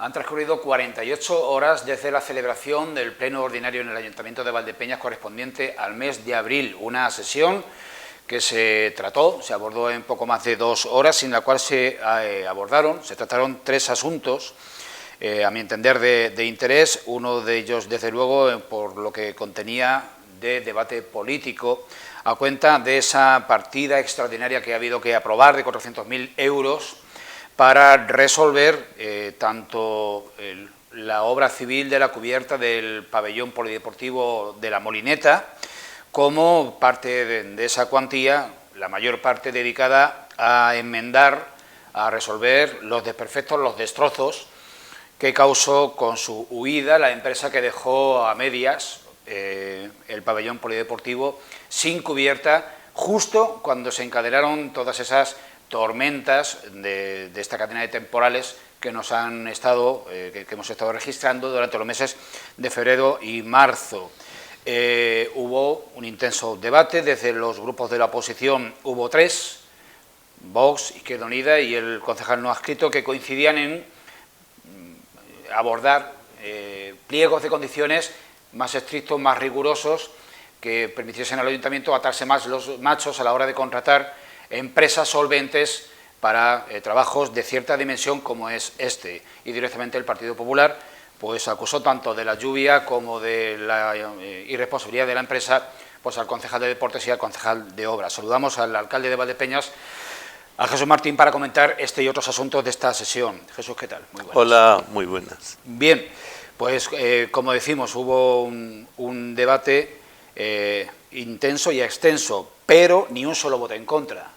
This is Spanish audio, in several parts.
Han transcurrido 48 horas desde la celebración del pleno ordinario en el Ayuntamiento de Valdepeñas correspondiente al mes de abril, una sesión que se abordó en poco más de 2 horas, en la cual se trataron 3 asuntos, a mi entender, de interés. Uno de ellos, desde luego, por lo que contenía de debate político, a cuenta de esa partida extraordinaria que ha habido que aprobar de 400.000 euros para resolver tanto la obra civil de la cubierta del pabellón polideportivo de La Molineta, como parte de esa cuantía, la mayor parte dedicada a enmendar, a resolver los desperfectos, los destrozos que causó con su huida la empresa que dejó a medias el pabellón polideportivo sin cubierta, justo cuando se encadenaron todas esas tormentas de esta cadena de temporales que hemos estado registrando durante los meses de febrero y marzo. Hubo un intenso debate desde los grupos de la oposición. Hubo 3, Vox, Izquierda Unida y el concejal no adscrito, que coincidían en abordar pliegos de condiciones más estrictos, más rigurosos, que permitiesen al ayuntamiento atarse más los machos a la hora de contratar empresas solventes para trabajos de cierta dimensión como es este. Y directamente el Partido Popular pues acusó tanto de la lluvia como de la irresponsabilidad de la empresa pues al concejal de Deportes y al concejal de Obras. Saludamos al alcalde de Valdepeñas, a Jesús Martín, para comentar este y otros asuntos de esta sesión. Jesús, ¿qué tal? Muy buenas. Hola, muy buenas. Bien, pues como decimos, hubo un debate intenso y extenso, pero ni un solo voto en contra.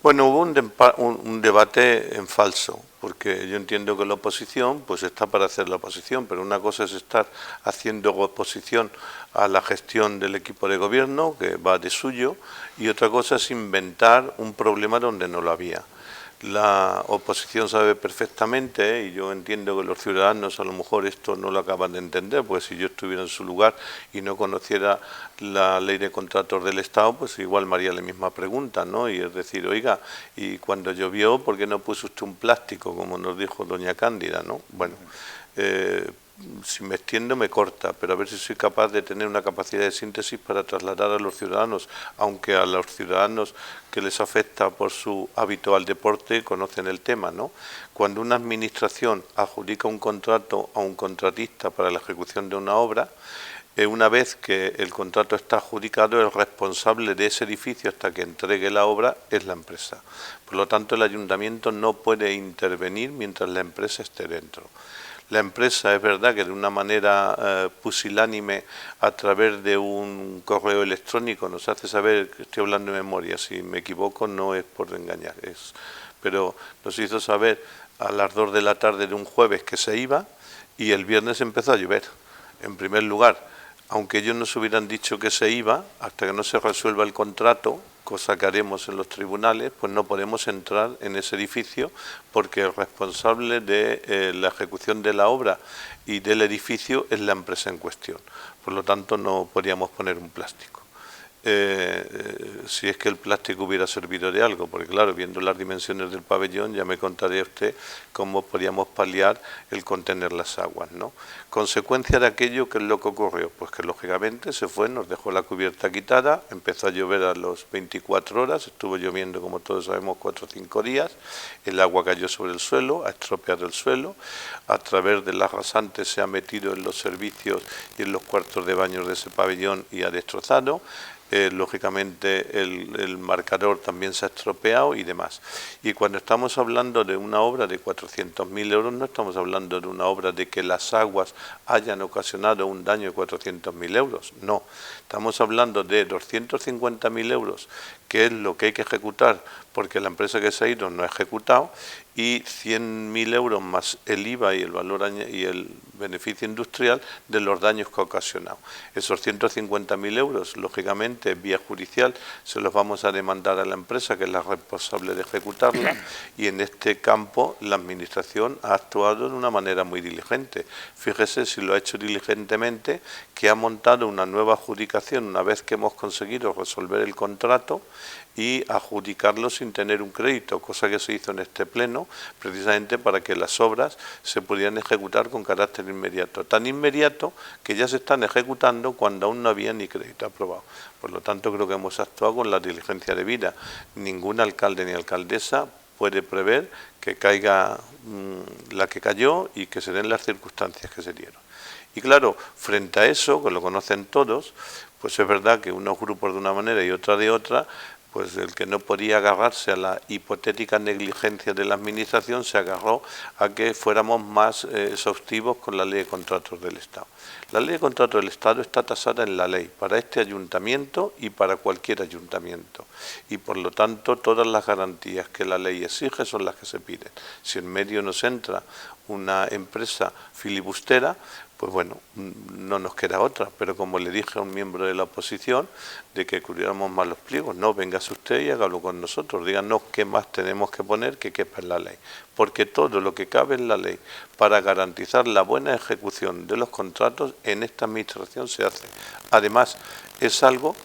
Bueno, hubo un debate en falso, porque yo entiendo que la oposición pues está para hacer la oposición, pero una cosa es estar haciendo oposición a la gestión del equipo de gobierno, que va de suyo, y otra cosa es inventar un problema donde no lo había. La oposición sabe perfectamente, y yo entiendo que los ciudadanos a lo mejor esto no lo acaban de entender, pues si yo estuviera en su lugar y no conociera la ley de contratos del Estado, pues igual me haría la misma pregunta, ¿no? Y es decir, oiga, y cuando llovió, ¿por qué no puso usted un plástico, como nos dijo doña Cándida, ¿no? Bueno, si me extiendo me corta, pero a ver si soy capaz de tener una capacidad de síntesis para trasladar a los ciudadanos, aunque a los ciudadanos que les afecta por su hábito al deporte conocen el tema, ¿no? Cuando una administración adjudica un contrato a un contratista para la ejecución de una obra, una vez que el contrato está adjudicado, el responsable de ese edificio hasta que entregue la obra es la empresa. Por lo tanto, el ayuntamiento no puede intervenir mientras la empresa esté dentro. La empresa, es verdad que de una manera pusilánime, a través de un correo electrónico, nos hace saber, que estoy hablando de memoria, si me equivoco no es por engañar, pero nos hizo saber a las 2 de la tarde de un jueves que se iba, y el viernes empezó a llover. En primer lugar, aunque ellos nos hubieran dicho que se iba, hasta que no se resuelva el contrato, cosa que haremos en los tribunales, pues no podemos entrar en ese edificio porque el responsable de la ejecución de la obra y del edificio es la empresa en cuestión. Por lo tanto, no podríamos poner un plástico. Si es que el plástico hubiera servido de algo, porque claro, viendo las dimensiones del pabellón ya me contaría usted cómo podíamos paliar el contener las aguas, ¿no? Consecuencia de aquello, ¿qué es lo que ocurrió? Pues que lógicamente se fue, nos dejó la cubierta quitada, empezó a llover a las 24 horas, estuvo lloviendo como todos sabemos 4 o 5 días, el agua cayó sobre el suelo, ha estropeado el suelo, a través de las rasantes se ha metido en los servicios y en los cuartos de baños de ese pabellón y ha destrozado. Lógicamente el marcador también se ha estropeado y demás. Y cuando estamos hablando de una obra de 400.000 euros, no estamos hablando de una obra de que las aguas hayan ocasionado un daño de 400.000 euros, no. Estamos hablando de 250.000 euros, que es lo que hay que ejecutar porque la empresa que se ha ido no ha ejecutado, y 100.000 euros más el IVA y el valor y el beneficio industrial de los daños que ha ocasionado. Esos 150.000 euros, lógicamente, vía judicial, se los vamos a demandar a la empresa, que es la responsable de ejecutarla, y en este campo la Administración ha actuado de una manera muy diligente. Fíjese si lo ha hecho diligentemente, que ha montado una nueva adjudicación una vez que hemos conseguido resolver el contrato, y adjudicarlo sin tener un crédito, cosa que se hizo en este pleno, precisamente para que las obras se pudieran ejecutar con carácter inmediato. Tan inmediato que ya se están ejecutando cuando aún no había ni crédito aprobado. Por lo tanto, creo que hemos actuado con la diligencia debida. Ningún alcalde ni alcaldesa puede prever que caiga la que cayó y que se den las circunstancias que se dieron. Y claro, frente a eso, que lo conocen todos, pues es verdad que unos grupos de una manera y otra de otra, pues el que no podía agarrarse a la hipotética negligencia de la Administración se agarró a que fuéramos más exhaustivos con la Ley de Contratos del Estado. La Ley de Contratos del Estado está tasada en la ley para este ayuntamiento y para cualquier ayuntamiento. Y por lo tanto todas las garantías que la ley exige son las que se piden. Si en medio nos entra una empresa filibustera, pues bueno, no nos queda otra, pero como le dije a un miembro de la oposición, de que cubriéramos más los pliegos, no, véngase usted y hágalo con nosotros, díganos qué más tenemos que poner que quepa en la ley, porque todo lo que cabe en la ley para garantizar la buena ejecución de los contratos en esta administración se hace. Además, es algo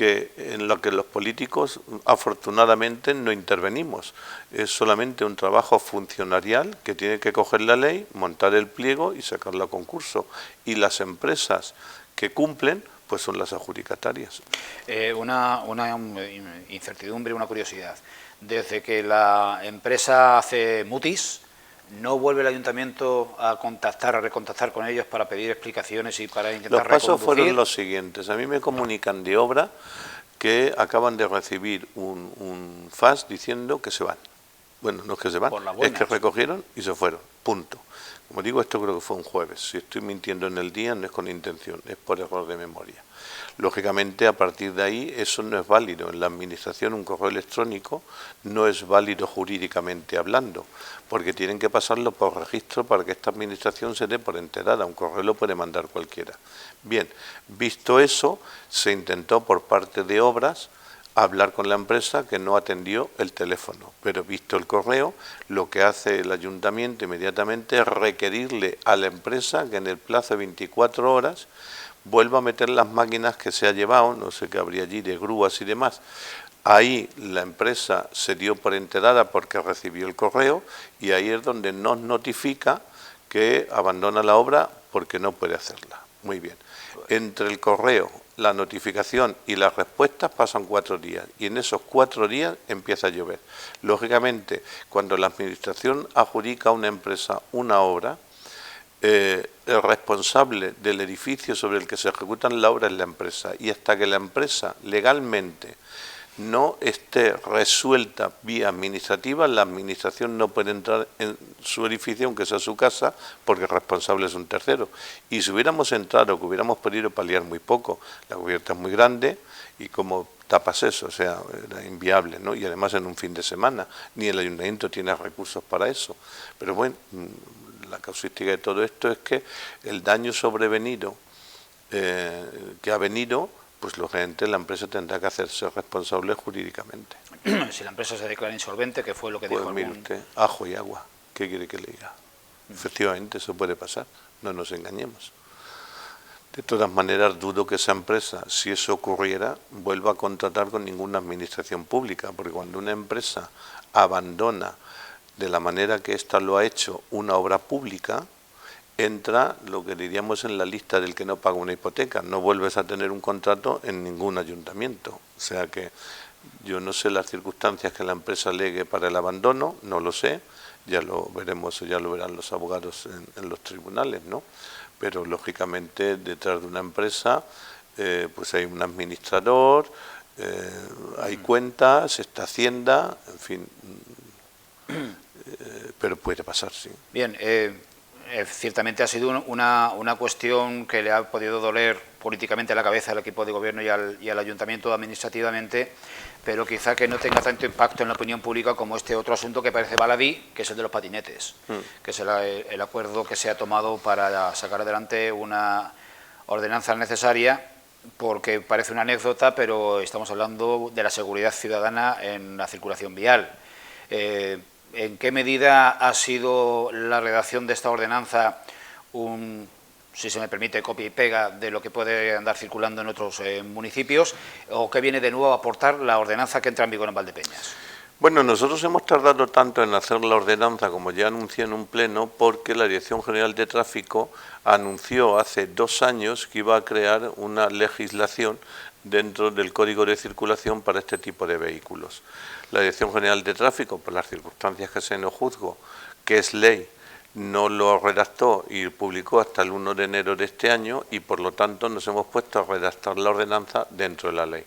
en lo que los políticos afortunadamente no intervenimos. Es solamente un trabajo funcionarial que tiene que coger la ley, montar el pliego y sacarlo a concurso. Y las empresas que cumplen, pues son las adjudicatarias. Una incertidumbre, una curiosidad. Desde que la empresa hace mutis, ¿no vuelve el ayuntamiento a contactar, a recontactar con ellos para pedir explicaciones y para intentar reconducir? Los pasos fueron los siguientes. A mí me comunican de obra que acaban de recibir un fax diciendo que se van. Bueno, no es que se van, es que recogieron y se fueron, punto. Como digo, esto creo que fue un jueves. Si estoy mintiendo en el día no es con intención, es por error de memoria. Lógicamente, a partir de ahí, eso no es válido. En la Administración un correo electrónico no es válido jurídicamente hablando, porque tienen que pasarlo por registro para que esta Administración se dé por enterada. Un correo lo puede mandar cualquiera. Bien, visto eso, se intentó por parte de Obras hablar con la empresa, que no atendió el teléfono, pero visto el correo, lo que hace el ayuntamiento inmediatamente es requerirle a la empresa que en el plazo de 24 horas vuelva a meter las máquinas que se ha llevado, no sé qué habría allí, de grúas y demás. Ahí la empresa se dio por enterada porque recibió el correo y ahí es donde nos notifica que abandona la obra porque no puede hacerla. Muy bien. Entre el correo, la notificación y las respuestas pasan 4 días y en esos 4 días empieza a llover. Lógicamente, cuando la Administración adjudica a una empresa una obra, el responsable del edificio sobre el que se ejecutan la obra es la empresa, y hasta que la empresa legalmente no esté resuelta vía administrativa, la Administración no puede entrar en su edificio, aunque sea su casa, porque el responsable es un tercero. Y si hubiéramos entrado, que hubiéramos podido paliar muy poco, la cubierta es muy grande, y como tapas eso, o sea, era inviable, ¿no? Y además en un fin de semana, ni el ayuntamiento tiene recursos para eso. Pero bueno, la causística de todo esto es que el daño sobrevenido que ha venido, pues lógicamente la empresa tendrá que hacerse responsable jurídicamente. Si la empresa se declara insolvente, que fue lo que pues dijo mire usted, ajo y agua, ¿qué quiere que le diga? Efectivamente, eso puede pasar, no nos engañemos. De todas maneras, dudo que esa empresa, si eso ocurriera, vuelva a contratar con ninguna administración pública, porque cuando una empresa abandona de la manera que ésta lo ha hecho una obra pública, entra lo que diríamos en la lista del que no paga una hipoteca. No vuelves a tener un contrato en ningún ayuntamiento. O sea que yo no sé las circunstancias que la empresa alegue para el abandono, no lo sé, ya lo veremos, ya lo verán los abogados en los tribunales, ¿no? Pero lógicamente detrás de una empresa pues hay un administrador, hay cuentas, está Hacienda, en fin, pero puede pasar, sí. Bien, ciertamente ha sido una cuestión que le ha podido doler políticamente a la cabeza al equipo de gobierno y al ayuntamiento administrativamente, pero quizá que no tenga tanto impacto en la opinión pública como este otro asunto que parece baladí, que es el de los patinetes, que es el acuerdo que se ha tomado para sacar adelante una ordenanza necesaria, porque parece una anécdota, pero estamos hablando de la seguridad ciudadana en la circulación vial. ¿En qué medida ha sido la redacción de esta ordenanza un si se me permite, copia y pega de lo que puede andar circulando en otros municipios, o qué viene de nuevo a aportar la ordenanza que entra en vigor en Valdepeñas? Bueno, nosotros hemos tardado tanto en hacer la ordenanza, como ya anuncié en un pleno, porque la Dirección General de Tráfico anunció hace 2 años que iba a crear una legislación dentro del Código de Circulación para este tipo de vehículos. La Dirección General de Tráfico, por las circunstancias que se nos juzgó, que es ley, no lo redactó y publicó hasta el 1 de enero de este año y por lo tanto nos hemos puesto a redactar la ordenanza dentro de la ley.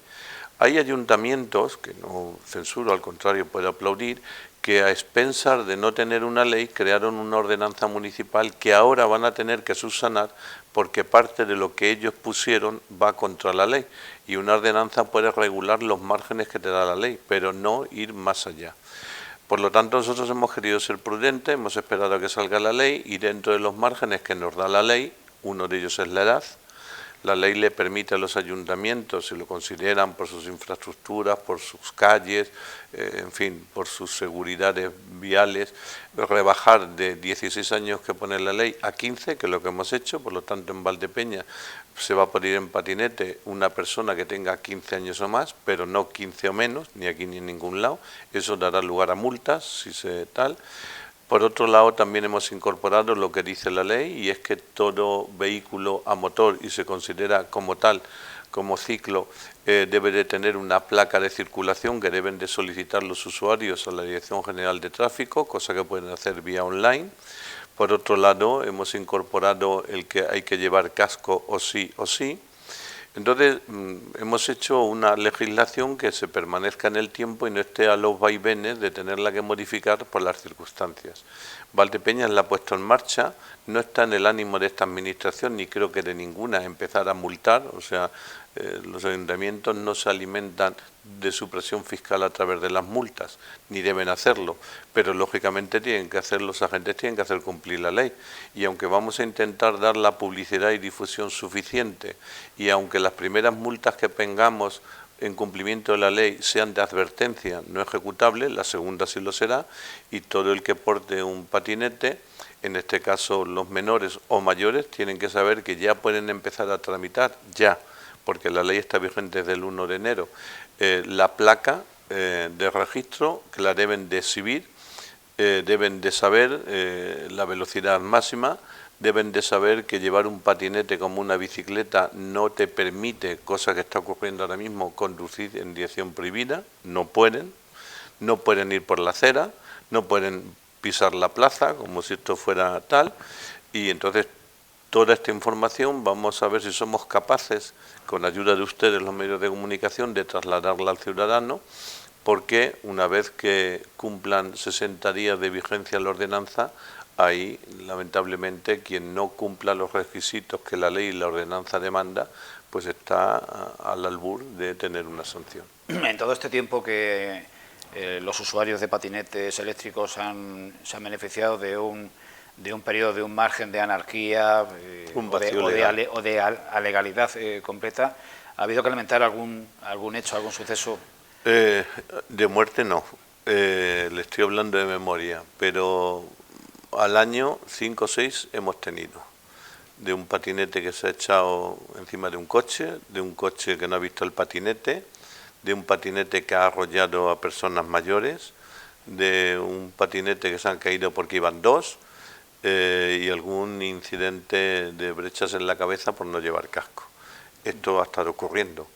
Hay ayuntamientos, que no censuro, al contrario puedo aplaudir, que a expensas de no tener una ley crearon una ordenanza municipal que ahora van a tener que subsanar porque parte de lo que ellos pusieron va contra la ley y una ordenanza puede regular los márgenes que te da la ley, pero no ir más allá. Por lo tanto, nosotros hemos querido ser prudentes, hemos esperado a que salga la ley y dentro de los márgenes que nos da la ley, uno de ellos es la edad. La ley le permite a los ayuntamientos, si lo consideran por sus infraestructuras, por sus calles, en fin, por sus seguridades viales, rebajar de 16 años que pone la ley a 15, que es lo que hemos hecho. Por lo tanto, en Valdepeñas se va a poder ir en patinete una persona que tenga 15 años o más, pero no 15 o menos, ni aquí ni en ningún lado. Eso dará lugar a multas, si se tal. Por otro lado, también hemos incorporado lo que dice la ley y es que todo vehículo a motor y se considera como tal, como ciclo, debe de tener una placa de circulación que deben de solicitar los usuarios a la Dirección General de Tráfico, cosa que pueden hacer vía online. Por otro lado, hemos incorporado el que hay que llevar casco o sí o sí. Entonces, hemos hecho una legislación que se permanezca en el tiempo y no esté a los vaivenes de tenerla que modificar por las circunstancias. Valdepeñas la ha puesto en marcha, no está en el ánimo de esta administración, ni creo que de ninguna, empezar a multar, o sea, los ayuntamientos no se alimentan de su presión fiscal a través de las multas, ni deben hacerlo, pero lógicamente tienen que hacer, los agentes tienen que hacer cumplir la ley, y aunque vamos a intentar dar la publicidad y difusión suficiente, y aunque las primeras multas que tengamos en cumplimiento de la ley sean de advertencia no ejecutable, la segunda sí lo será, y todo el que porte un patinete, en este caso los menores o mayores, tienen que saber que ya pueden empezar a tramitar, ya, porque la ley está vigente desde el 1 de enero, la placa de registro que la deben de exhibir, deben de saber la velocidad máxima, deben de saber que llevar un patinete como una bicicleta no te permite, cosa que está ocurriendo ahora mismo, conducir en dirección prohibida, no pueden ir por la acera, no pueden pisar la plaza como si esto fuera tal, y entonces toda esta información vamos a ver si somos capaces, con ayuda de ustedes, los medios de comunicación, de trasladarla al ciudadano, porque una vez que cumplan 60 días de vigencia la ordenanza, ahí, lamentablemente, quien no cumpla los requisitos que la ley y la ordenanza demanda, pues está al albur de tener una sanción. En todo este tiempo que los usuarios de patinetes eléctricos se han beneficiado de un periodo, de un margen de anarquía o de alegalidad completa, ¿ha habido que lamentar algún hecho, algún suceso? De muerte no, le estoy hablando de memoria, pero al año 5 o 6 hemos tenido, de un patinete que se ha echado encima de un coche que no ha visto el patinete, de un patinete que ha arrollado a personas mayores, de un patinete que se han caído porque iban dos, y algún incidente de brechas en la cabeza por no llevar casco. Esto ha estado ocurriendo.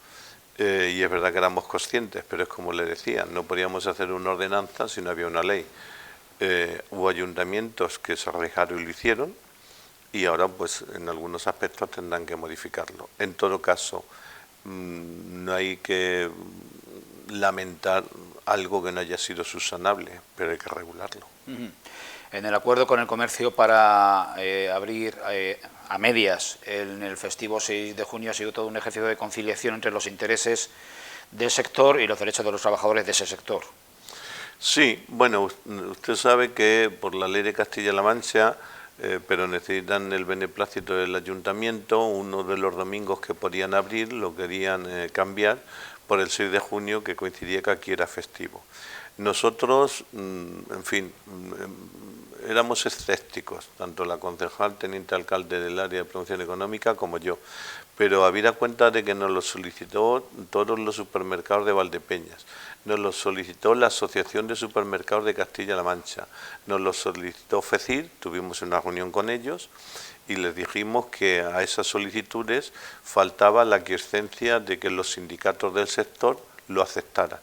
Y es verdad que éramos conscientes, pero es como le decía, no podíamos hacer una ordenanza si no había una ley. Hubo ayuntamientos que se arriesgaron y lo hicieron, y ahora pues en algunos aspectos tendrán que modificarlo. En todo caso, no hay que lamentar algo que no haya sido subsanable, pero hay que regularlo. En el acuerdo con el comercio para abrir a medias en el festivo 6 de junio ha sido todo un ejercicio de conciliación entre los intereses del sector y los derechos de los trabajadores de ese sector. Sí, bueno, usted sabe que por la ley de Castilla-La Mancha, pero necesitan el beneplácito del ayuntamiento, uno de los domingos que podían abrir lo querían cambiar por el 6 de junio, que coincidía que aquí era festivo. Nosotros, en fin, éramos escépticos, tanto la concejal, teniente alcalde del área de promoción económica como yo, pero habida cuenta de que nos lo solicitó todos los supermercados de Valdepeñas, nos lo solicitó la Asociación de Supermercados de Castilla-La Mancha, nos lo solicitó FECIR, tuvimos una reunión con ellos y les dijimos que a esas solicitudes faltaba la aquiescencia de que los sindicatos del sector lo aceptaran.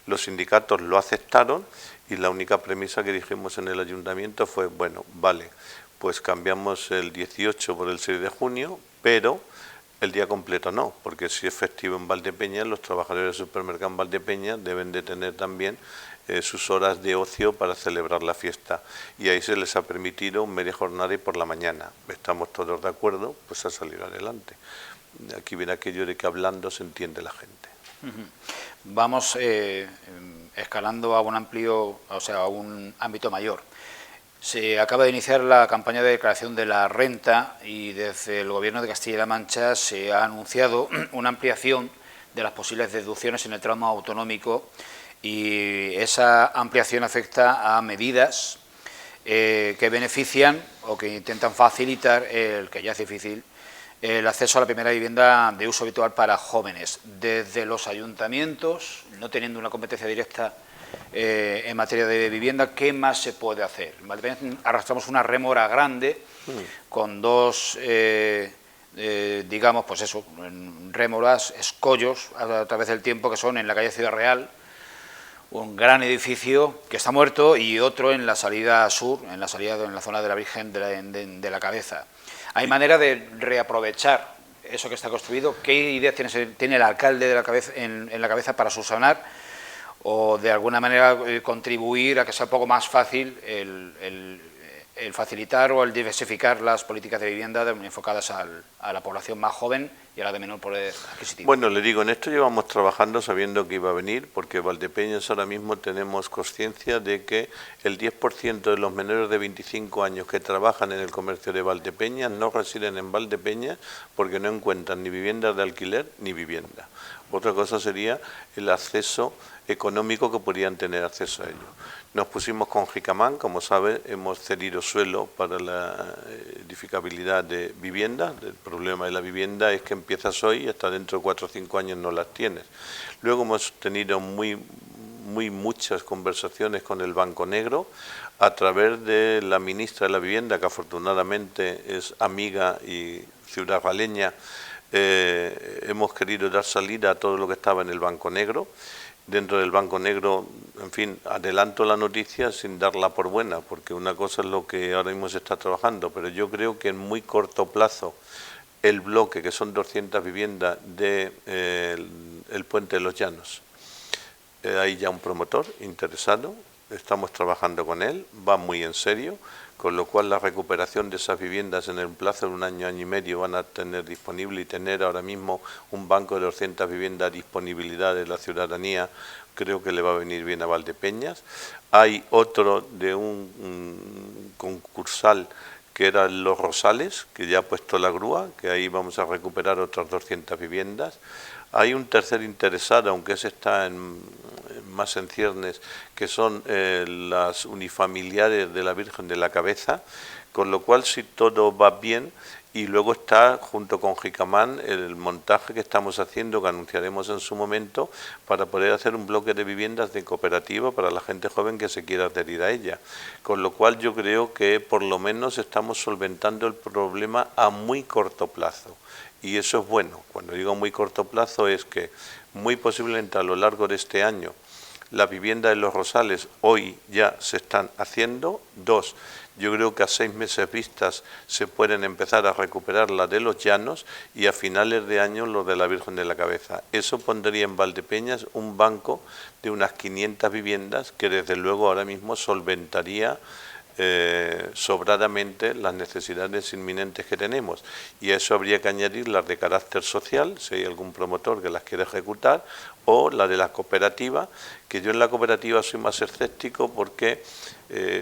Los sindicatos lo aceptaron y la única premisa que dijimos en el ayuntamiento fue, bueno, vale, pues cambiamos el 18 por el 6 de junio, pero el día completo no, porque si es festivo en Valdepeñas, los trabajadores del supermercado en Valdepeñas deben de tener también sus horas de ocio para celebrar la fiesta. Y ahí se les ha permitido media jornada y por la mañana. Estamos todos de acuerdo, pues ha salido adelante. Aquí viene aquello de que hablando se entiende la gente. Vamos escalando a un amplio, o sea, a un ámbito mayor. Se acaba de iniciar la campaña de declaración de la renta y desde el Gobierno de Castilla-La Mancha se ha anunciado una ampliación de las posibles deducciones en el tramo autonómico y esa ampliación afecta a medidas que benefician o que intentan facilitar el que ya es difícil el acceso a la primera vivienda de uso habitual para jóvenes. Desde los ayuntamientos, no teniendo una competencia directa en materia de vivienda, ¿qué más se puede hacer? Arrastramos una rémora grande con dos, digamos, pues eso, rémoras, escollos a través del tiempo, que son en la calle Ciudad Real, un gran edificio que está muerto y otro en la salida sur, en la zona de la Virgen de la Cabeza. ¿Hay manera de reaprovechar eso que está construido? ¿Qué ideas tiene el alcalde de la cabeza, en la cabeza para subsanar o de alguna manera contribuir a que sea un poco más fácil el facilitar o el diversificar las políticas de vivienda enfocadas a la población más joven y a la de menor poder adquisitivo? Bueno, le digo, en esto llevamos trabajando sabiendo que iba a venir, porque Valdepeñas ahora mismo tenemos conciencia de que el 10% de los menores de 25 años que trabajan en el comercio de Valdepeñas no residen en Valdepeñas porque no encuentran ni viviendas de alquiler ni vivienda. Otra cosa sería el acceso económico que podrían tener acceso a ello. Nos pusimos con Jicamán, como sabe, hemos cedido suelo para la edificabilidad de vivienda. El problema de la vivienda es que empiezas hoy y hasta dentro de 4 o 5 años no las tienes. Luego hemos tenido muchas conversaciones con el Banco Negro a través de la ministra de la Vivienda, que afortunadamente es amiga y ciudadaleña. Hemos querido dar salida a todo lo que estaba en el Banco Negro. Dentro del Banco Negro, en fin, adelanto la noticia sin darla por buena, porque una cosa es lo que ahora mismo se está trabajando, pero yo creo que en muy corto plazo el bloque, que son 200 viviendas de el Puente de los Llanos, hay ya un promotor interesado, estamos trabajando con él, va muy en serio, con lo cual la recuperación de esas viviendas en el plazo de un año, año y medio van a tener disponible y tener ahora mismo un banco de 200 viviendas a disponibilidad de la ciudadanía, creo que le va a venir bien a Valdepeñas. Hay otro de un concursal que era Los Rosales, que ya ha puesto la grúa, que ahí vamos a recuperar otras 200 viviendas. Hay un tercer interesado, aunque ese está más en ciernes, que son las unifamiliares de la Virgen de la Cabeza, con lo cual si todo va bien, y luego está junto con Jicamán el montaje que estamos haciendo, que anunciaremos en su momento, para poder hacer un bloque de viviendas de cooperativa para la gente joven que se quiera adherir a ella. Con lo cual yo creo que por lo menos estamos solventando el problema a muy corto plazo. Y eso es bueno. Cuando digo muy corto plazo es que muy posiblemente a lo largo de este año la vivienda de Los Rosales hoy ya se están haciendo. 2, yo creo que a 6 meses vistas se pueden empezar a recuperar la de Los Llanos y a finales de año los de la Virgen de la Cabeza. Eso pondría en Valdepeñas un banco de unas 500 viviendas que desde luego ahora mismo solventaría sobradamente las necesidades inminentes que tenemos, y a eso habría que añadir las de carácter social, si hay algún promotor que las quiere ejecutar, o la de la cooperativa, que yo en la cooperativa soy más escéptico porque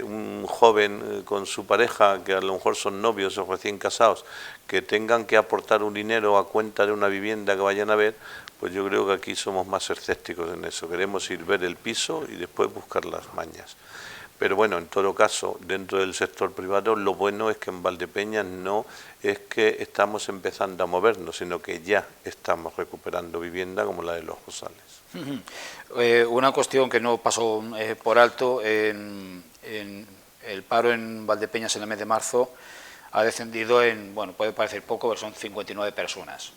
un joven con su pareja, que a lo mejor son novios o recién casados, que tengan que aportar un dinero a cuenta de una vivienda que vayan a ver, pues yo creo que aquí somos más escépticos en eso, queremos ir ver el piso y después buscar las mañas. Pero bueno, en todo caso, dentro del sector privado, lo bueno es que en Valdepeñas no es que estamos empezando a movernos, sino que ya estamos recuperando vivienda como la de Los Rosales. Una cuestión que no pasó por alto, en el paro en Valdepeñas en el mes de marzo ha descendido en, bueno, puede parecer poco, pero son 59 personas.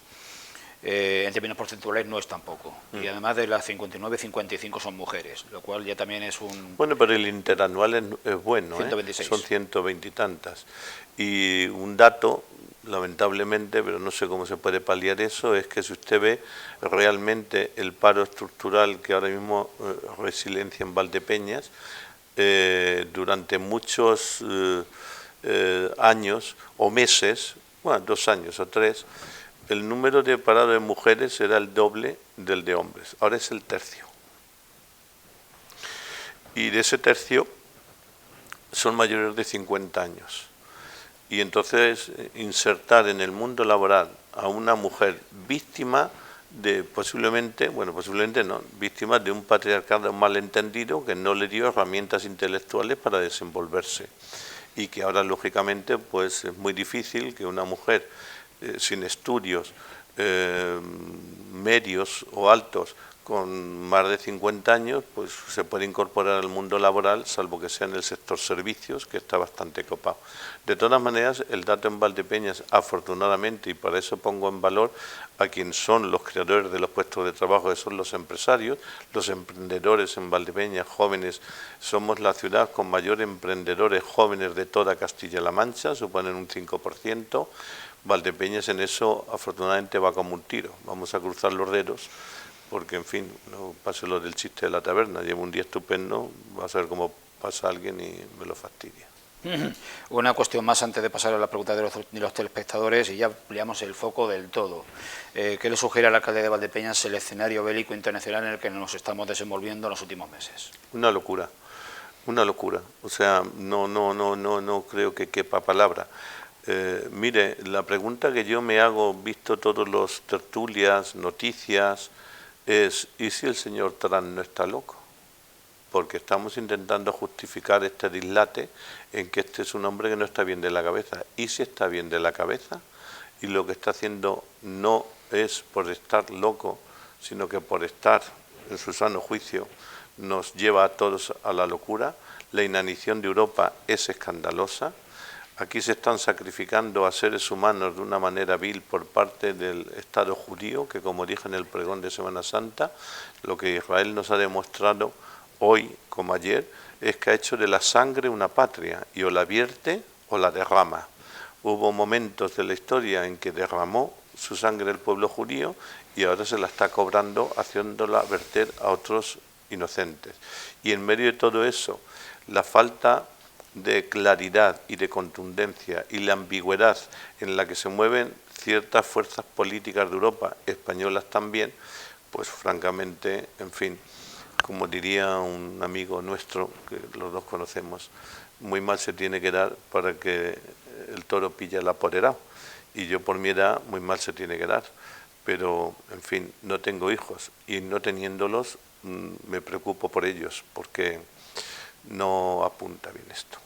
En términos porcentuales no es tan poco. Y además de las 59, 55 son mujeres, lo cual ya también es un... Bueno, pero el interanual es bueno, 126. Son 120 y tantas. Y un dato, lamentablemente, pero no sé cómo se puede paliar eso, es que si usted ve realmente el paro estructural que ahora mismo resiliencia en Valdepeñas, durante muchos años o meses, bueno, 2 años o 3, el número de parados de mujeres era el doble del de hombres, ahora es el tercio. Y de ese tercio son mayores de 50 años. Y entonces insertar en el mundo laboral a una mujer víctima de posiblemente no, víctima de un patriarcado malentendido que no le dio herramientas intelectuales para desenvolverse. Y que ahora, lógicamente, pues es muy difícil que una mujer sin estudios medios o altos con más de 50 años, pues se puede incorporar al mundo laboral, salvo que sea en el sector servicios, que está bastante copado. De todas maneras, el dato en Valdepeñas, afortunadamente, y para eso pongo en valor a quienes son los creadores de los puestos de trabajo, que son los empresarios, los emprendedores en Valdepeñas, jóvenes, somos la ciudad con mayor emprendedores jóvenes de toda Castilla-La Mancha, suponen un 5%, Valdepeñas en eso afortunadamente va como un tiro, vamos a cruzar los dedos, porque en fin, no pase lo del chiste de la taberna, llevo un día estupendo, va a ser como pasa alguien y me lo fastidia. Una cuestión más antes de pasar a la pregunta de los telespectadores y ya ampliamos el foco del todo. ¿Qué le sugiere al alcalde de Valdepeñas el escenario bélico internacional en el que nos estamos desenvolviendo en los últimos meses? Una locura, o sea, no creo que quepa palabra. Mire, la pregunta que yo me hago, visto todos los tertulias, noticias, es, ¿y si el señor Trump no está loco? Porque estamos intentando justificar este dislate en que este es un hombre que no está bien de la cabeza. ¿Y si está bien de la cabeza? Y lo que está haciendo no es por estar loco, sino que por estar en su sano juicio nos lleva a todos a la locura. La inanición de Europa es escandalosa. Aquí se están sacrificando a seres humanos de una manera vil por parte del Estado judío, que como dije en el pregón de Semana Santa, lo que Israel nos ha demostrado hoy como ayer es que ha hecho de la sangre una patria y o la vierte o la derrama. Hubo momentos de la historia en que derramó su sangre el pueblo judío y ahora se la está cobrando haciéndola verter a otros inocentes. Y en medio de todo eso, la falta de claridad y de contundencia y la ambigüedad en la que se mueven ciertas fuerzas políticas de Europa, españolas también, pues francamente, en fin, como diría un amigo nuestro, que los dos conocemos, muy mal se tiene que dar para que el toro pille al apoderado. Y yo por mi edad, muy mal se tiene que dar. Pero, en fin, no tengo hijos y no teniéndolos me preocupo por ellos porque no apunta bien esto.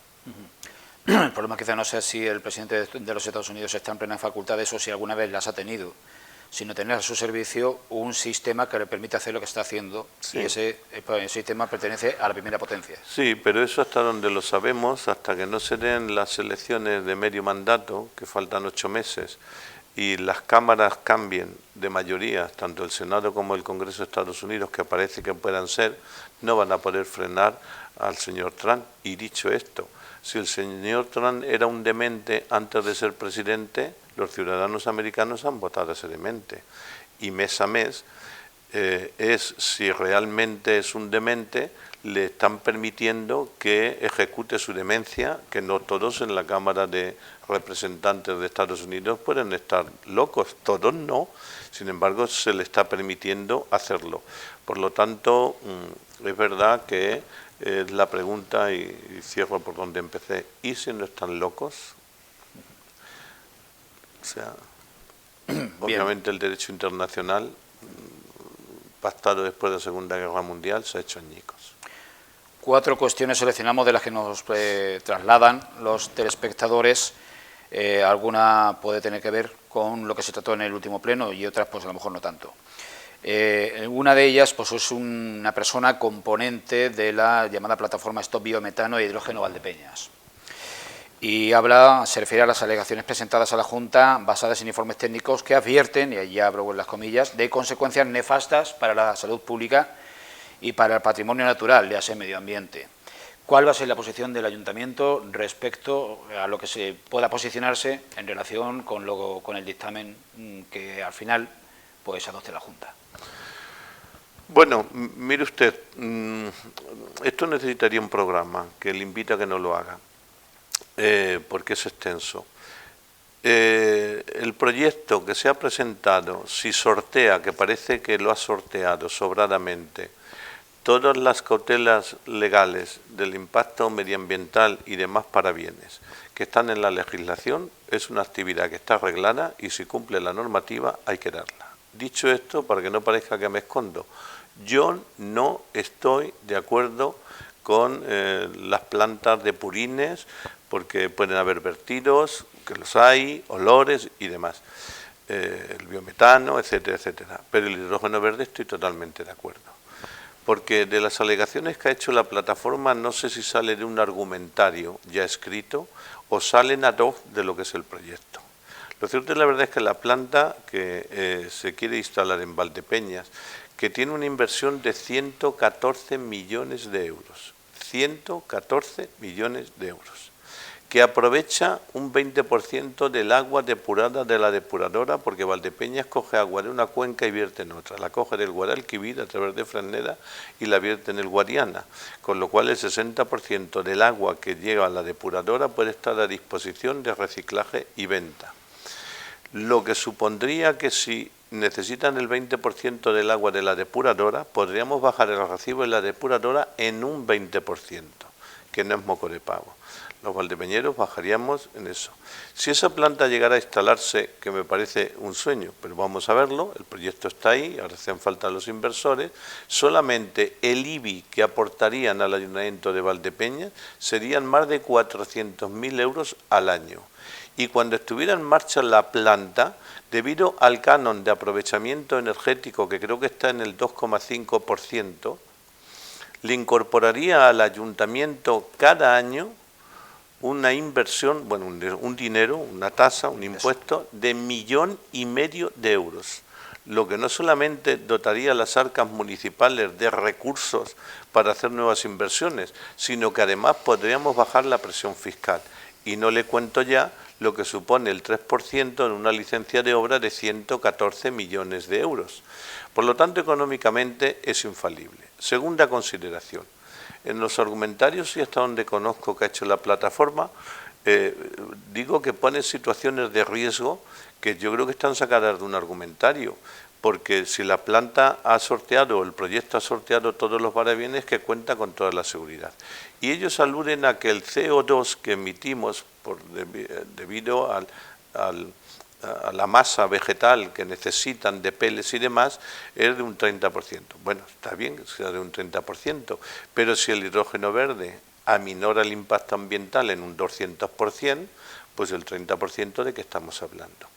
El problema quizá no sea si el presidente de los Estados Unidos está en plena facultades o si alguna vez las ha tenido, sino tener a su servicio un sistema que le permite hacer lo que está haciendo, sí. Y ese sistema pertenece a la primera potencia. Sí, pero eso hasta donde lo sabemos, hasta que no se den las elecciones de medio mandato, que faltan 8 meses, y las cámaras cambien de mayoría, tanto el Senado como el Congreso de Estados Unidos, que parece que puedan ser, no van a poder frenar al señor Trump. Y dicho esto, si el señor Trump era un demente antes de ser presidente, los ciudadanos americanos han votado a ese demente. Y mes a mes, si realmente es un demente, le están permitiendo que ejecute su demencia, que no todos en la Cámara de Representantes de Estados Unidos pueden estar locos, todos no, sin embargo se le está permitiendo hacerlo. Por lo tanto, es verdad que es la pregunta, y cierro por donde empecé, ¿y si no están locos? O sea, obviamente el derecho internacional, pactado después de la Segunda Guerra Mundial, se ha hecho añicos. 4 cuestiones seleccionamos de las que nos trasladan los telespectadores. Alguna puede tener que ver con lo que se trató en el último pleno y otras pues a lo mejor no tanto. Una de ellas pues es una persona componente de la llamada plataforma Stop Biometano e Hidrógeno Valdepeñas. Y se refiere a las alegaciones presentadas a la Junta basadas en informes técnicos que advierten, y ahí abro las comillas, de consecuencias nefastas para la salud pública y para el patrimonio natural, ya sea medio ambiente. ¿Cuál va a ser la posición del Ayuntamiento respecto a lo que se pueda posicionarse en relación con el dictamen que al final pues adopte la Junta? Bueno, mire usted, esto necesitaría un programa que le invito a que no lo haga. Porque es extenso. El proyecto que se ha presentado, si sortea, que parece que lo ha sorteado sobradamente, todas las cautelas legales del impacto medioambiental y demás parabienes que están en la legislación, es una actividad que está arreglada y si cumple la normativa hay que darla. Dicho esto, para que no parezca que me escondo, yo no estoy de acuerdo con las plantas de purines, porque pueden haber vertidos, que los hay, olores y demás, el biometano, etcétera, etcétera. Pero el hidrógeno verde estoy totalmente de acuerdo, porque de las alegaciones que ha hecho la plataforma no sé si sale de un argumentario ya escrito o salen ad hoc de lo que es el proyecto. Lo cierto es la verdad es que la planta que se quiere instalar en Valdepeñas, que tiene una inversión de 114 millones de euros, 114 millones de euros, que aprovecha un 20% del agua depurada de la depuradora, porque Valdepeñas coge agua de una cuenca y vierte en otra, la coge del Guadalquivir a través de Fresneda y la vierte en el Guadiana, con lo cual el 60% del agua que llega a la depuradora puede estar a disposición de reciclaje y venta. Lo que supondría que si necesitan el 20% del agua de la depuradora, podríamos bajar el recibo de la depuradora en un 20%, que no es moco de pavo. Los valdepeñeros bajaríamos en eso. Si esa planta llegara a instalarse, que me parece un sueño, pero vamos a verlo, el proyecto está ahí, ahora hacen falta los inversores, solamente el IBI que aportarían al Ayuntamiento de Valdepeñas serían más de 400.000 euros al año. Y cuando estuviera en marcha la planta, debido al canon de aprovechamiento energético, que creo que está en el 2,5%, le incorporaría al ayuntamiento cada año una inversión, bueno, un dinero, una tasa, un impuesto de 1,5 millones de euros, lo que no solamente dotaría a las arcas municipales de recursos para hacer nuevas inversiones, sino que además podríamos bajar la presión fiscal. Y no le cuento ya lo que supone el 3% en una licencia de obra de 114 millones de euros. Por lo tanto, económicamente es infalible. Segunda consideración. En los argumentarios y hasta donde conozco que ha hecho la plataforma, digo que pone situaciones de riesgo que yo creo que están sacadas de un argumentario, porque si la planta ha sorteado, o el proyecto ha sorteado todos los parabienes, que cuenta con toda la seguridad. Y ellos aluden a que el CO2 que emitimos debido a la masa vegetal que necesitan de peles y demás es de un 30%. Bueno, está bien que sea de un 30%, pero si el hidrógeno verde aminora el impacto ambiental en un 200%, pues el 30% de qué estamos hablando.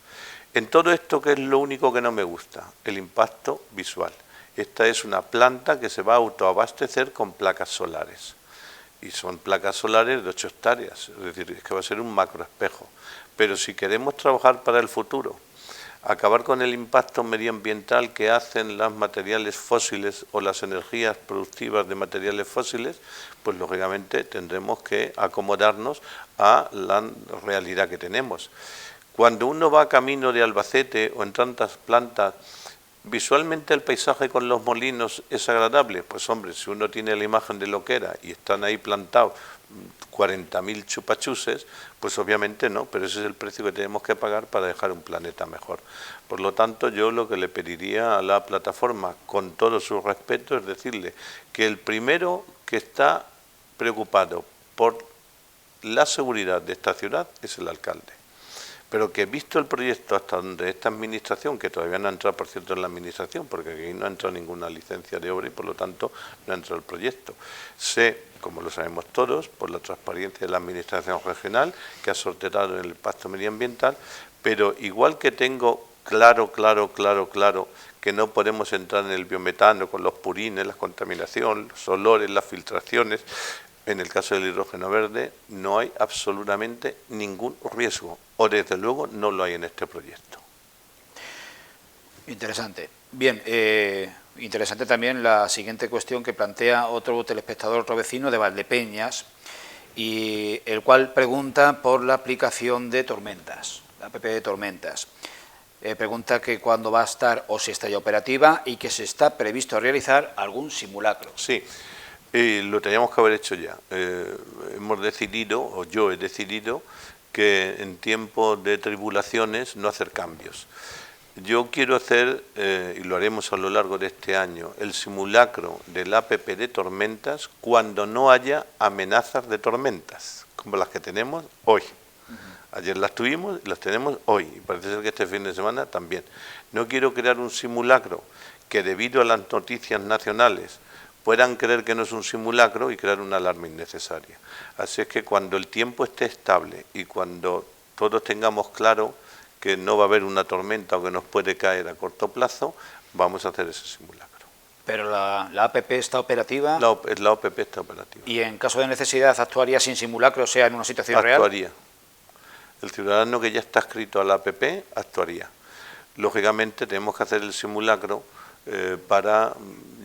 En todo esto, ¿qué es lo único que no me gusta? El impacto visual. Esta es una planta que se va a autoabastecer con placas solares. Y son placas solares de 8 hectáreas, es decir, es que va a ser un macroespejo. Pero si queremos trabajar para el futuro, acabar con el impacto medioambiental que hacen los materiales fósiles o las energías productivas de materiales fósiles, pues lógicamente tendremos que acomodarnos a la realidad que tenemos. Cuando uno va camino de Albacete o en tantas plantas, ¿visualmente el paisaje con los molinos es agradable? Pues hombre, si uno tiene la imagen de lo que era y están ahí plantados 40.000 chupachuses, pues obviamente no, pero ese es el precio que tenemos que pagar para dejar un planeta mejor. Por lo tanto, yo lo que le pediría a la plataforma, con todo su respeto, es decirle que el primero que está preocupado por la seguridad de esta ciudad es el alcalde. pero que visto el proyecto hasta donde esta administración, que todavía no ha entrado, por cierto, en la administración, porque aquí no ha entrado ninguna licencia de obra y por lo tanto no ha entrado el proyecto. Sé, como lo sabemos todos, por la transparencia de la administración regional, que ha sorteado en el impacto medioambiental, pero igual que tengo claro que no podemos entrar en el biometano con los purines, la contaminación, los olores, las filtraciones. En el caso del hidrógeno verde no hay absolutamente ningún riesgo, o desde luego no lo hay en este proyecto. Interesante. Bien, interesante también la siguiente cuestión que plantea otro telespectador, otro vecino de Valdepeñas, y el cual pregunta por la aplicación de tormentas, la app de tormentas. Pregunta que cuándo va a estar o si está ya operativa y que se está previsto realizar algún simulacro. Sí, lo teníamos que haber hecho ya. Hemos decidido, o yo he decidido, que en tiempo de tribulaciones no hacer cambios. Yo quiero hacer, y lo haremos a lo largo de este año, el simulacro del APP de tormentas cuando no haya amenazas de tormentas, como las que tenemos hoy. Ayer las tuvimos y las tenemos hoy, y parece ser que este fin de semana también. No quiero crear un simulacro que debido a las noticias nacionales puedan creer que no es un simulacro y crear una alarma innecesaria. Así es que cuando el tiempo esté estable y cuando todos tengamos claro que no va a haber una tormenta o que nos puede caer a corto plazo, vamos a hacer ese simulacro. Pero la APP está operativa. La OPP está operativa. ¿Y en caso de necesidad actuaría sin simulacro, o sea, en una situación real? Actuaría. El ciudadano que ya está escrito a la APP actuaría. Lógicamente tenemos que hacer el simulacro para,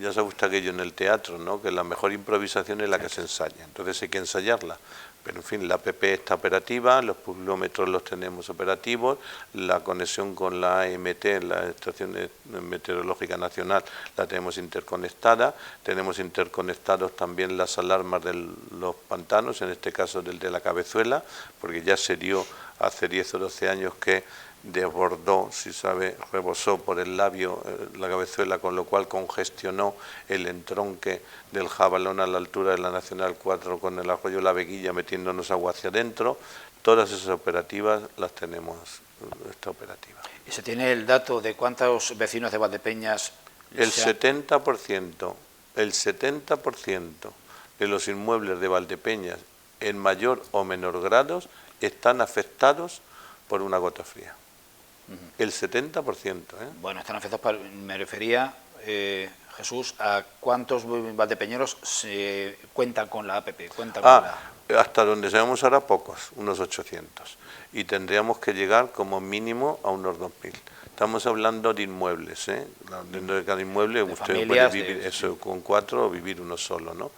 ya sabe usted aquello en el teatro, ¿no?, que la mejor improvisación es la que se ensaya, entonces hay que ensayarla. Pero en fin, la APP está operativa, los pluviómetros los tenemos operativos, la conexión con la AMT, la Estación Meteorológica Nacional, la tenemos interconectada, tenemos interconectados también las alarmas de los pantanos, en este caso del de la Cabezuela, porque ya se dio hace 10 o 12 años que desbordó, si sabe, rebosó por el labio la Cabezuela, con lo cual congestionó el entronque del Jabalón a la altura de la Nacional 4 con el arroyo La Veguilla, metiéndonos agua hacia adentro. Todas esas operativas las tenemos, esta operativa. ¿Y se tiene el dato de cuántos vecinos de Valdepeñas? El 70% de los inmuebles de Valdepeñas, en mayor o menor grado, están afectados por una gota fría. El 70%. Bueno, están afectados, me refería, Jesús, a cuántos valdepeñeros se cuentan con la APP. Hasta donde sabemos ahora pocos, unos 800. Y tendríamos que llegar como mínimo a unos 2.000. Estamos hablando de inmuebles, dentro de cada inmueble de usted puede vivir eso con 4 o vivir uno solo, ¿no?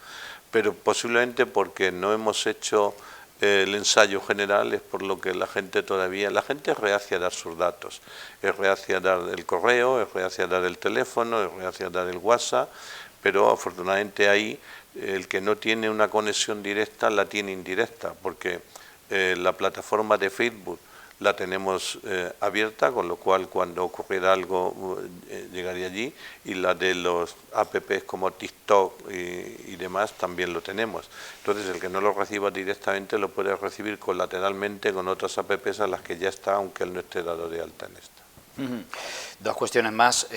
Pero posiblemente porque no hemos hecho el ensayo general es por lo que la gente es reacia a dar sus datos, es reacia a dar el correo, es reacia a dar el teléfono, es reacia a dar el WhatsApp, pero afortunadamente ahí el que no tiene una conexión directa la tiene indirecta, porque la plataforma de Facebook la tenemos abierta, con lo cual cuando ocurriera algo llegaría allí, y la de los apps como TikTok y demás también lo tenemos. Entonces el que no lo reciba directamente lo puede recibir colateralmente con otras apps a las que ya está, aunque él no esté dado de alta en esta. Dos cuestiones más.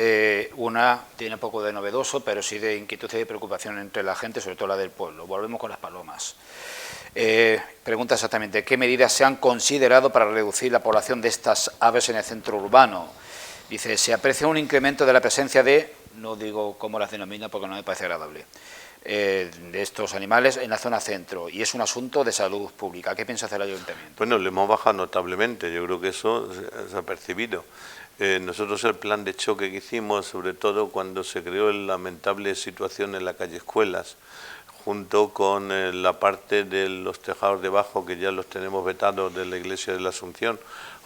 Una tiene un poco de novedoso, pero sí de inquietud y de preocupación entre la gente, sobre todo la del pueblo. Volvemos con las palomas. Pregunta exactamente, ¿qué medidas se han considerado para reducir la población de estas aves en el centro urbano? Dice, se aprecia un incremento de la presencia de, no digo cómo las denomina porque no me parece agradable, de estos animales en la zona centro, y es un asunto de salud pública. ¿Qué piensa hacer el ayuntamiento? Bueno, le hemos bajado notablemente, yo creo que eso se ha percibido. Nosotros el plan de choque que hicimos, sobre todo cuando se creó la lamentable situación en la calle Escuelas, junto con la parte de los tejados debajo, que ya los tenemos vetados, de la iglesia de la Asunción,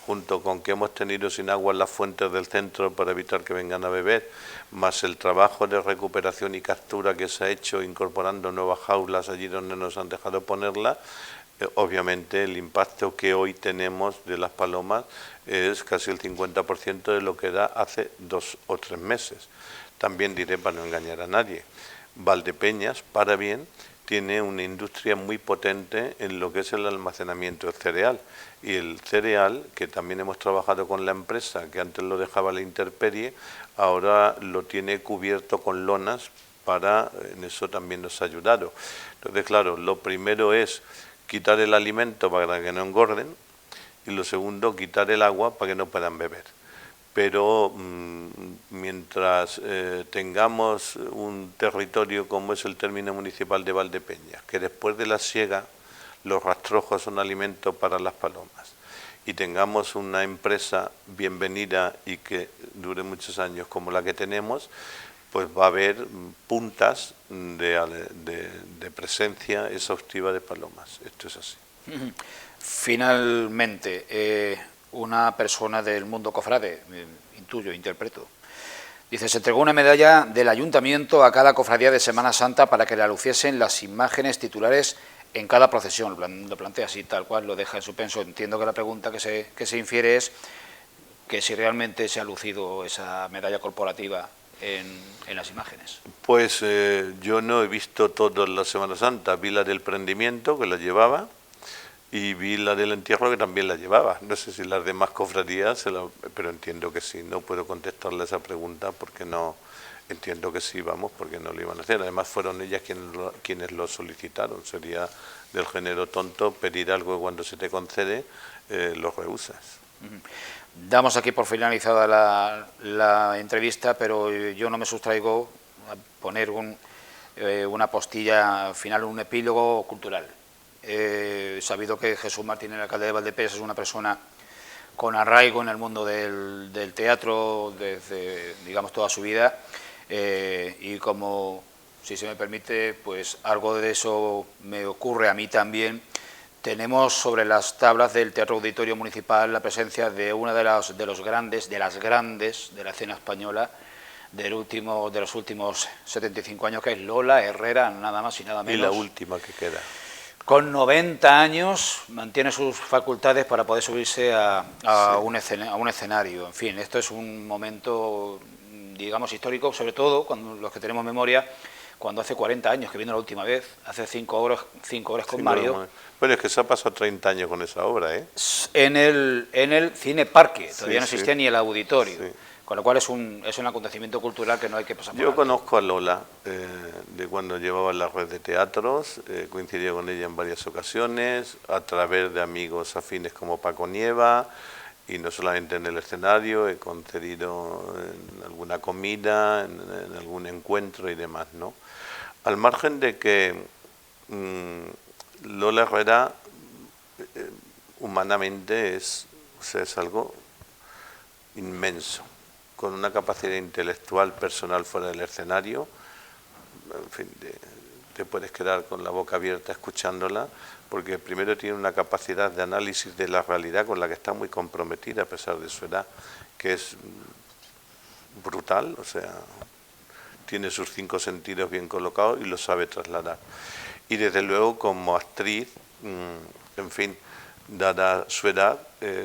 junto con que hemos tenido sin agua las fuentes del centro para evitar que vengan a beber, más el trabajo de recuperación y captura que se ha hecho incorporando nuevas jaulas allí donde nos han dejado ponerlas, obviamente el impacto que hoy tenemos de las palomas es casi el 50% de lo que da hace 2 o 3 meses. También diré, para no engañar a nadie, Valdepeñas, para bien, tiene una industria muy potente en lo que es el almacenamiento del cereal. Y el cereal, que también hemos trabajado con la empresa, que antes lo dejaba a la intemperie, ahora lo tiene cubierto con lonas en eso también nos ha ayudado. Entonces, claro, lo primero es quitar el alimento para que no engorden y lo segundo, quitar el agua para que no puedan beber. Pero mientras tengamos un territorio como es el término municipal de Valdepeñas, que después de la siega los rastrojos son alimento para las palomas, y tengamos una empresa bienvenida y que dure muchos años como la que tenemos, pues va a haber puntas de presencia exhaustiva de palomas. Esto es así. Finalmente, una persona del mundo cofrade, intuyo, interpreto, dice, se entregó una medalla del ayuntamiento a cada cofradía de Semana Santa para que la luciesen las imágenes titulares en cada procesión. Lo plantea así, tal cual, lo deja en suspenso. Entiendo que la pregunta que se infiere es que si realmente se ha lucido esa medalla corporativa en las imágenes. Pues yo no he visto toda la Semana Santa, vi la del prendimiento, que la llevaba, y vi la del entierro, que también la llevaba. No sé si las demás cofradías, pero entiendo que sí. No puedo contestarle esa pregunta porque no, entiendo que sí, vamos, porque no lo iban a hacer. Además fueron ellas quienes lo solicitaron. Sería del género tonto pedir algo que cuando se te concede lo rehusas. Damos aquí por finalizada la entrevista, pero yo no me sustraigo a poner una postilla final, un epílogo cultural. He sabido que Jesús Martín, el alcalde de Valdepeñas, es una persona con arraigo en el mundo del teatro desde, digamos, toda su vida, y como, si se me permite, pues algo de eso me ocurre a mí también. Tenemos sobre las tablas del Teatro Auditorio Municipal la presencia de una de las grandes de la escena española de los últimos 75 años, que es Lola Herrera, nada más y nada menos. Y la última que queda. Con 90 años mantiene sus facultades para poder subirse a un escenario. En fin, esto es un momento, digamos, histórico, sobre todo cuando los que tenemos memoria, cuando hace 40 años que vino la última vez, hace 5 horas con Mario. Bueno, es que se ha pasado 30 años con esa obra, ¿eh? En el Cine Parque, todavía no existía ni el auditorio. Sí. Con lo cual es un acontecimiento cultural que no hay que pasar por Yo alto. conozco a Lola de cuando llevaba la red de teatros, coincidí con ella en varias ocasiones, a través de amigos afines como Paco Nieva, y no solamente en el escenario, he concedido en alguna comida, en algún encuentro y demás, ¿no? Al margen de que Lola Herrera humanamente es algo inmenso, con una capacidad intelectual personal fuera del escenario. En fin, te puedes quedar con la boca abierta escuchándola, porque primero tiene una capacidad de análisis de la realidad con la que está muy comprometida a pesar de su edad, que es brutal, o sea, tiene sus 5 sentidos bien colocados y lo sabe trasladar. Y desde luego como actriz, en fin, dada su edad,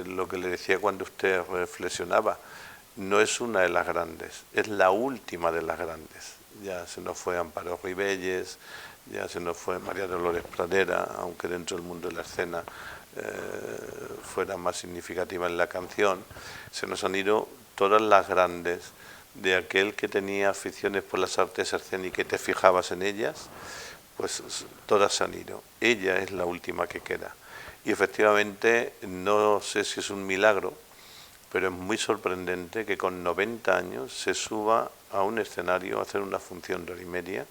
lo que le decía cuando usted reflexionaba, no es una de las grandes, es la última de las grandes. Ya se nos fue Amparo Ribelles, ya se nos fue María Dolores Pradera, aunque dentro del mundo de la escena fuera más significativa en la canción. Se nos han ido todas las grandes, de aquel que tenía aficiones por las artes escénicas y te fijabas en ellas, pues todas se han ido. Ella es la última que queda. Y efectivamente, no sé si es un milagro, pero es muy sorprendente que con 90 años se suba a un escenario a hacer una función de hora y media,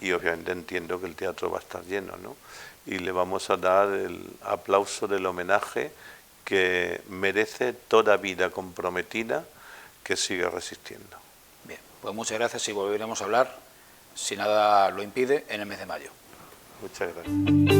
y obviamente entiendo que el teatro va a estar lleno, ¿no? Y le vamos a dar el aplauso del homenaje que merece toda vida comprometida que sigue resistiendo. Bien, pues muchas gracias y volveremos a hablar, si nada lo impide, en el mes de mayo. Muchas gracias.